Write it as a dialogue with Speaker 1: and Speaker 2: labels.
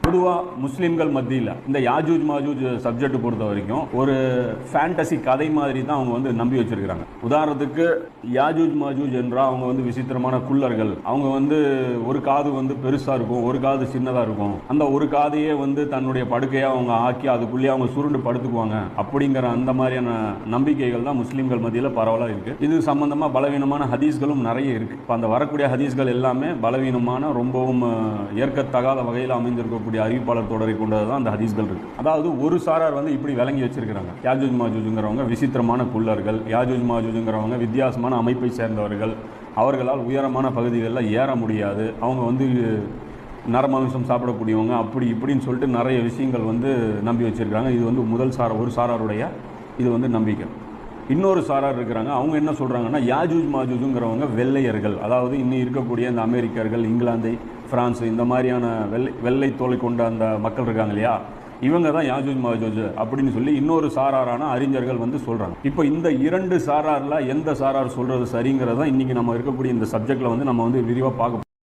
Speaker 1: பொதுவாக முஸ்லீம்கள் மத்தியில் இந்த யாஜூஜ் மாஜூஜ் சப்ஜெக்ட் பொறுத்த வரைக்கும் ஒரு ஃபேண்டசி கதை மாதிரி தான் அவங்க வந்து நம்பி வச்சிருக்கிறாங்க. உதாரணத்துக்கு யாஜூஜ் மாஜூஜ் என்றால் அவங்க வந்து விசித்திரமான குள்ளர்கள், அவங்க வந்து ஒரு காது வந்து பெருசாக இருக்கும், ஒரு காது சின்னதாக இருக்கும், அந்த ஒரு காதையே வந்து தன்னுடைய படுக்கையாக அவங்க ஆக்கி அதுக்குள்ளேயே அவங்க சுருண்டு படுத்துக்குவாங்க அப்படிங்கிற அந்த மாதிரியான நம்பிக்கைகள் தான் முஸ்லீம்கள் மத்தியில் பரவலாக இருக்குது. இது சம்பந்தமாக பலவீனமான ஹதீஸ்களும் நிறைய இருக்குது. இப்போ அந்த வரக்கூடிய ஹதீஸ்கள் எல்லாமே பலவீனமான ரொம்பவும் ஏற்கத்தகாத வகையில் அமைந்திருக்கக்கூடிய அறிவிப்பாளர் தொடரை கொண்டது தான் அந்த ஹதீஸ்கள் இருக்கு. அதாவது ஒரு சாரார் வந்து இப்படி விளங்கி வச்சிருக்கிறாங்க, யாஜூஜ் மாஜூஜ்ங்கிறவங்க விசித்திரமான குள்ளர்கள், யாஜூஜ் மாஜூஜ்ங்கிறவங்க வித்தியாசமான அமைப்பை சேர்ந்தவர்கள், அவர்களால் உயரமான பகுதிகளில் ஏற முடியாது, அவங்க வந்து நரமாமிசம் சாப்பிடக்கூடியவங்க, அப்படி இப்படின்னு சொல்லிட்டு நிறைய விஷயங்கள் வந்து நம்பி வச்சிருக்காங்க. இது வந்து ஒரு சாராருடைய இது வந்து நம்பிக்கை. இன்னொரு சாரார் இருக்கிறாங்க, அவங்க என்ன சொல்கிறாங்கன்னா யாஜூஜ் மாஜூஜுங்கிறவங்க வெள்ளையர்கள், அதாவது இன்னும் இருக்கக்கூடிய இந்த அமெரிக்கர்கள், இங்கிலாந்து, பிரான்ஸ், இந்த மாதிரியான வெள்ளை தோலை கொண்ட அந்த மக்கள் இருக்காங்க இல்லையா, இவங்க தான் யாஜூஜ் மாஜூஜ் அப்படின்னு சொல்லி இன்னொரு சாராரான அறிஞர்கள் வந்து சொல்கிறாங்க. இப்போ இந்த இரண்டு சாராரில் எந்த சாரார் சொல்கிறது சரிங்கிறத இன்றைக்கி நம்ம இருக்கக்கூடிய இந்த சப்ஜெக்டில் வந்து நம்ம வந்து விரிவாக பார்க்க